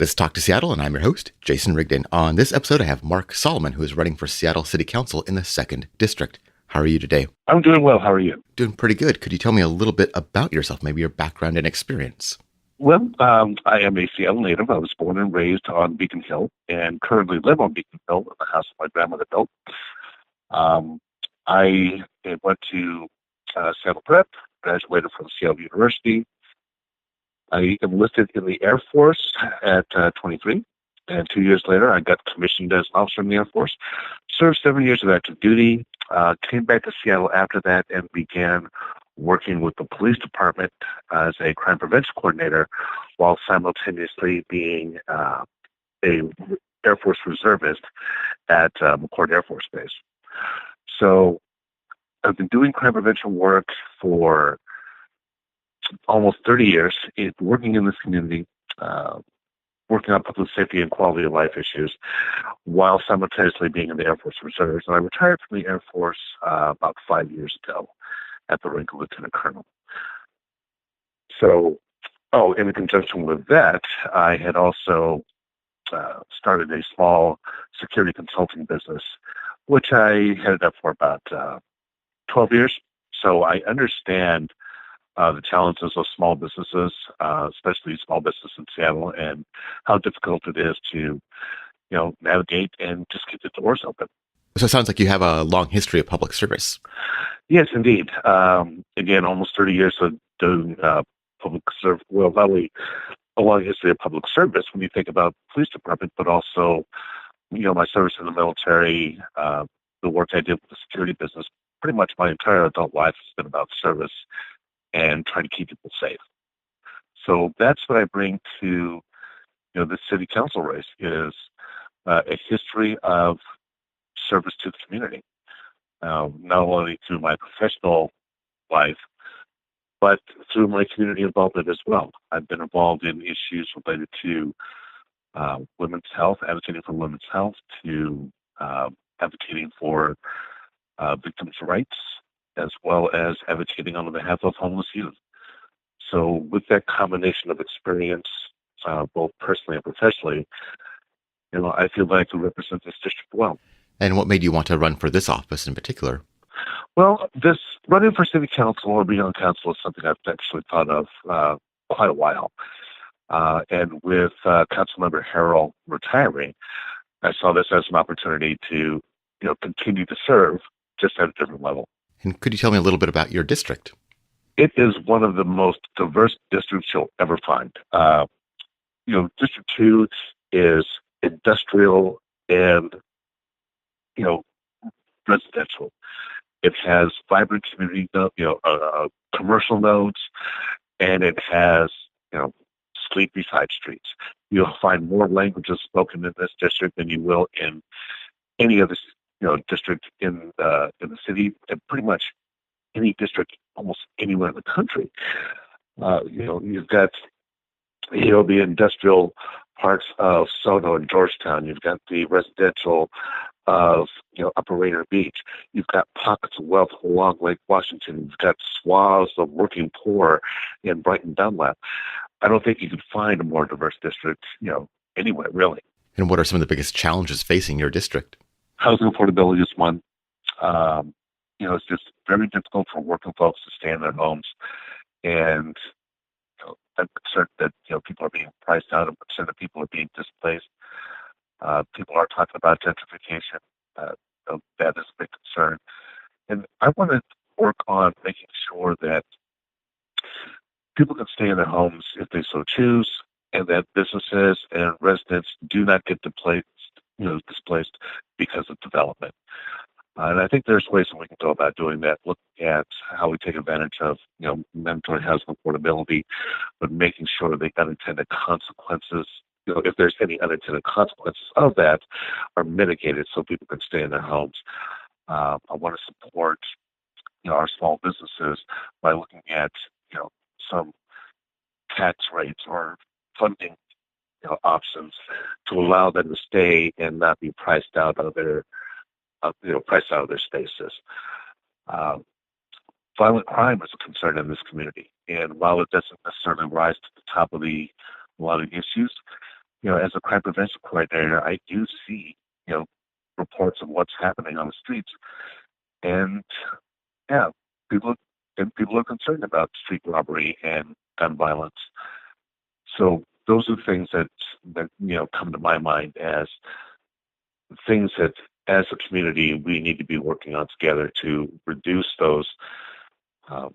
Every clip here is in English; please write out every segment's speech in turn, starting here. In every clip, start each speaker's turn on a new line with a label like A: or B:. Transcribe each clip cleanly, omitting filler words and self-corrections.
A: This is Talk to Seattle, and I'm your host, Jason Rigden. On this episode, I have Mark Solomon, who is running for Seattle City Council in the 2nd District. How are you today?
B: I'm doing well. How are you?
A: Doing pretty good. Could you tell me a little bit about yourself, maybe your background and experience?
B: Well, I am a Seattle native. I was born and raised on Beacon Hill and currently live on Beacon Hill in the house my grandmother built. I went to Seattle Prep, graduated from Seattle University. I enlisted in the Air Force at 23, and 2 years later, I got commissioned as an officer in the Air Force. Served 7 years of active duty, came back to Seattle after that, and began working with the police department as a crime prevention coordinator, while simultaneously being a Air Force reservist at McCord Air Force Base. So I've been doing crime prevention work for almost 30 years, working in this community, working on public safety and quality of life issues, while simultaneously being in the Air Force Reserves. And I retired from the Air Force about 5 years ago at the rank of lieutenant colonel. So, in conjunction with that, I had also started a small security consulting business, which I headed up for about 12 years. So I understand the challenges of small businesses, especially small business in Seattle, and how difficult it is to, navigate and just keep the doors open.
A: So it sounds like you have a long history of public service.
B: Yes, indeed. Again, almost 30 years of doing public service. Well, not only a long history of public service when you think about police department, but also, my service in the military, the work I did with the security business. Pretty much my entire adult life has been about service and trying to keep people safe. So that's what I bring to, the city council race is a history of service to the community, not only through my professional life, but through my community involvement as well. I've been involved in issues related to women's health, advocating for women's health, to advocating for victims' rights, as well as advocating on behalf of homeless youth. So with that combination of experience, both personally and professionally, I feel like I represent this district well.
A: And what made you want to run for this office in particular?
B: Well, this running for city council or being on council is something I've actually thought of quite a while. And with Councilmember Harrell retiring, I saw this as an opportunity to, continue to serve just at a different level.
A: And could you tell me a little bit about your district?
B: It is one of the most diverse districts you'll ever find. District 2 is industrial and, residential. It has vibrant community, commercial nodes, and it has, sleepy side streets. You'll find more languages spoken in this district than you will in any other, district in the city, and pretty much any district almost anywhere in the country. You've got, the industrial parts of SoDo and Georgetown. You've got the residential of, Upper Rainier Beach. You've got pockets of wealth along Lake Washington. You've got swaths of working poor in Brighton Dunlap. I don't think you could find a more diverse district, anywhere, really.
A: And what are some of the biggest challenges facing your district?
B: Housing affordability is one. It's just very difficult for working folks to stay in their homes. And I'm concerned that, people are being priced out. I'm concerned that people are being displaced. People are talking about gentrification. That is a big concern. And I want to work on making sure that people can stay in their homes if they so choose, and that businesses and residents do not get displaced because of development. And I think there's ways that we can go about doing that, looking at how we take advantage of, mandatory housing affordability, but making sure the unintended consequences, if there's any unintended consequences of that, are mitigated so people can stay in their homes. I want to support, our small businesses by looking at, some tax rates or funding, options to allow them to stay and not be priced out of their spaces. Violent crime is a concern in this community, and while it doesn't necessarily rise to the top of a lot of issues, as a crime prevention coordinator, I do see, reports of what's happening on the streets. And yeah, people people are concerned about street robbery and gun violence. So those are things that come to my mind as things that, as a community, we need to be working on together to reduce those uh,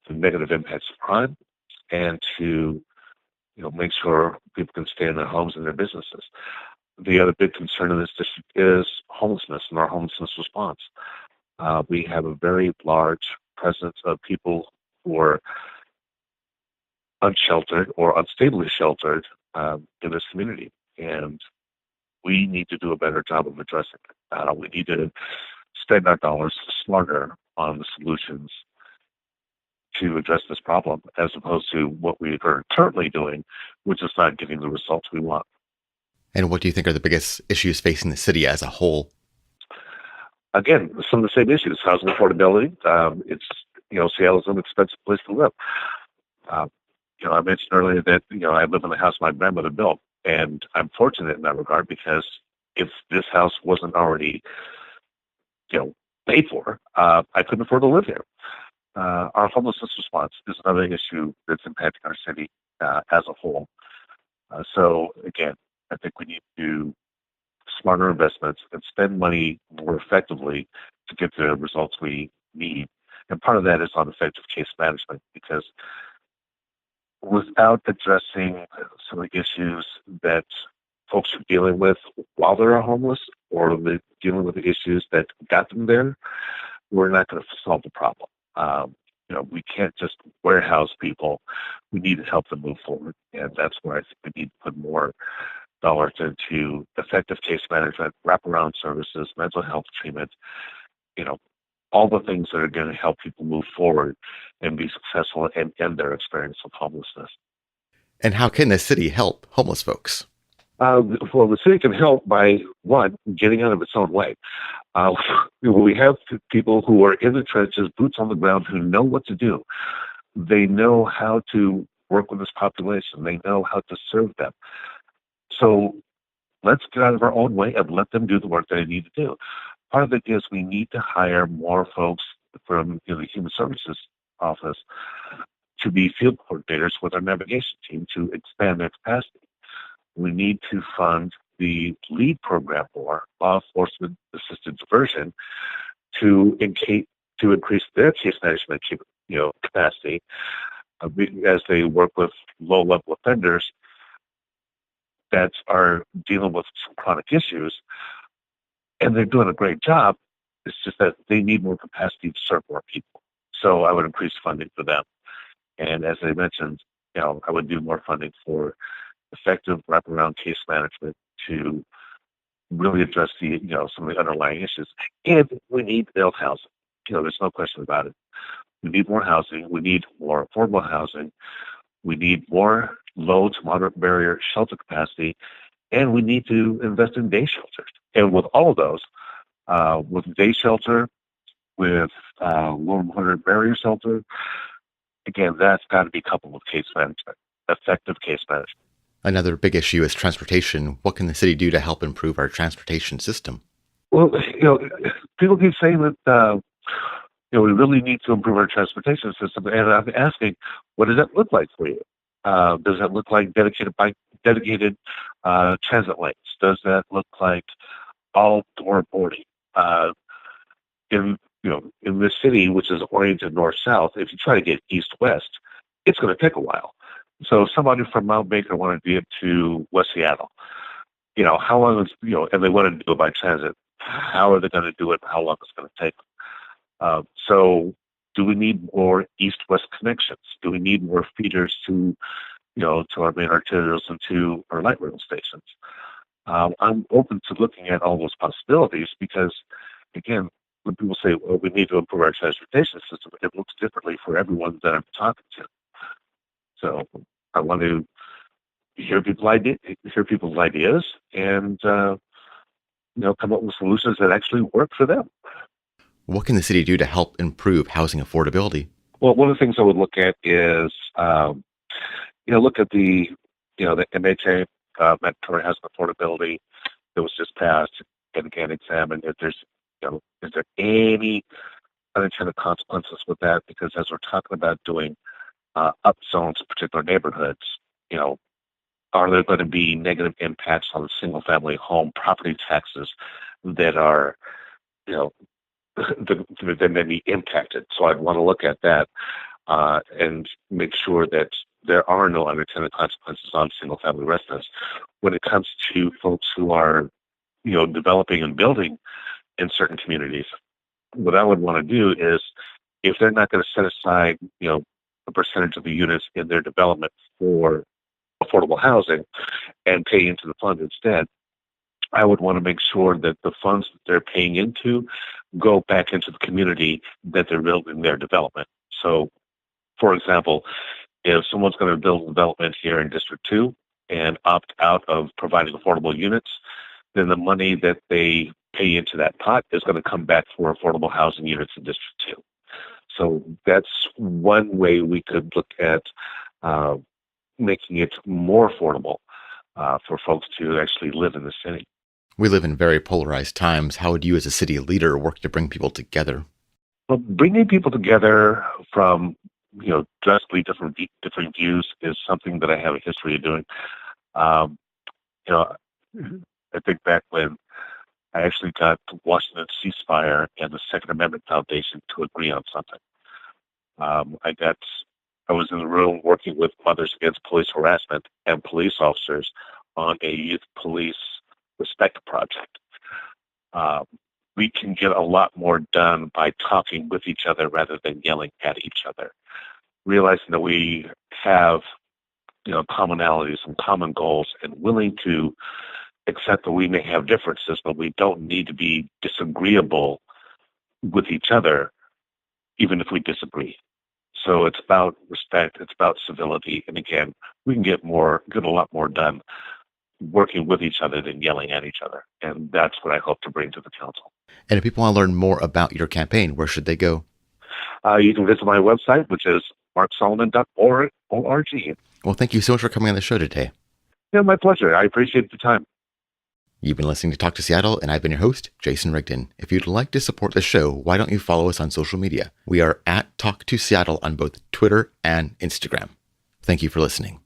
B: the negative impacts of crime, and to make sure people can stay in their homes and their businesses. The other big concern in this district is homelessness and our homelessness response. We have a very large presence of people who are unsheltered or unstably sheltered in this community, and we need to do a better job of addressing it. We need to spend our dollars smarter on the solutions to address this problem, as opposed to what we are currently doing, which is not getting the results we want.
A: And what do you think are the biggest issues facing the city as a whole?
B: Again, some of the same issues: housing affordability. It's Seattle's an expensive place to live. Uh, I mentioned earlier that I live in the house my grandmother built, and I'm fortunate in that regard, because if this house wasn't already paid for, I couldn't afford to live here. Our homelessness response is another issue that's impacting our city as a whole. So again, I think we need to do smarter investments and spend money more effectively to get the results we need. And part of that is on effective case management, because without addressing some of the issues that folks are dealing with while they're homeless, or dealing with the issues that got them there, we're not going to solve the problem. We can't just warehouse people. We need to help them move forward. And that's where I think we need to put more dollars into effective case management, wraparound services, mental health treatment, all the things that are going to help people move forward and be successful and end their experience of homelessness.
A: And how can the city help homeless folks?
B: Well, the city can help by, one, getting out of its own way. We have people who are in the trenches, boots on the ground, who know what to do. They know how to work with this population. They know how to serve them. So let's get out of our own way and let them do the work that they need to do. Part of it is we need to hire more folks from the Human Services Office to be field coordinators with our navigation team to expand their capacity. We need to fund the LEAD program more, law enforcement assisted diversion, to increase their case management capacity as they work with low-level offenders that are dealing with some chronic issues. And they're doing a great job. It's just that they need more capacity to serve more people. So I would increase funding for them. And as I mentioned, I would do more funding for effective wraparound case management to really address some of the underlying issues. And we need to build housing. There's no question about it. We need more housing. We need more affordable housing. We need more low to moderate barrier shelter capacity. And we need to invest in day shelters. And with all of those, with day shelter, with low to moderate barrier shelter, again, that's got to be coupled with case management, effective case management.
A: Another big issue is transportation. What can the city do to help improve our transportation system?
B: Well, people keep saying that we really need to improve our transportation system, and I'm asking, what does that look like for you? Does that look like dedicated transit lanes? Does that look like all door boarding? In this city, which is oriented north-south, if you try to get east-west, it's going to take a while. So somebody from Mount Baker wanted to get to West Seattle. How long is, and they want to do it by transit. How are they going to do it? How long is it going to take them? So do we need more east-west connections? Do we need more feeders to our main arterials and to our light rail stations? I'm open to looking at all those possibilities, because, again, when people say, well, we need to improve our transportation system, it looks differently for everyone that I'm talking to. So I want to hear people's ideas, and come up with solutions that actually work for them.
A: What can the city do to help improve housing affordability?
B: Well, one of the things I would look at is, look at the MHA mandatory housing affordability that was just passed, and again examine if there's, is there any unintended consequences with that? Because as we're talking about doing up zones in particular neighborhoods, are there going to be negative impacts on the single family home property taxes that are, that may be impacted? So I'd want to look at that and make sure that there are no unintended consequences on single family residents. When it comes to folks who are, developing and building in certain communities, what I would want to do is, if they're not going to set aside, a percentage of the units in their development for affordable housing and pay into the fund instead, I would want to make sure that the funds that they're paying into go back into the community that they're building their development. So, for example, if someone's going to build a development here in District 2 and opt out of providing affordable units, then the money that they pay into that pot is going to come back for affordable housing units in District 2. So that's one way we could look at making it more affordable for folks to actually live in the city.
A: We live in very polarized times. How would you as a city leader work to bring people together?
B: Well, bringing people together from, drastically different views is something that I have a history of doing. I think back when I actually got the Washington ceasefire and the Second Amendment Foundation to agree on something. I was in the room working with Mothers Against Police Harassment and police officers on a youth police respect project. We can get a lot more done by talking with each other rather than yelling at each other. Realizing that we have, commonalities and common goals, and willing to accept that we may have differences, but we don't need to be disagreeable with each other, even if we disagree. So it's about respect, it's about civility, and again, we can get a lot more done working with each other than yelling at each other. And that's what I hope to bring to the council.
A: And if people want to learn more about your campaign, where should they go?
B: You can visit my website, which is marksolomon.org.
A: Well, thank you so much for coming on the show today.
B: Yeah, my pleasure. I appreciate the time.
A: You've been listening to Talk to Seattle, and I've been your host, Jason Rigden. If you'd like to support the show, why don't you follow us on social media? We are at Talk to Seattle on both Twitter and Instagram. Thank you for listening.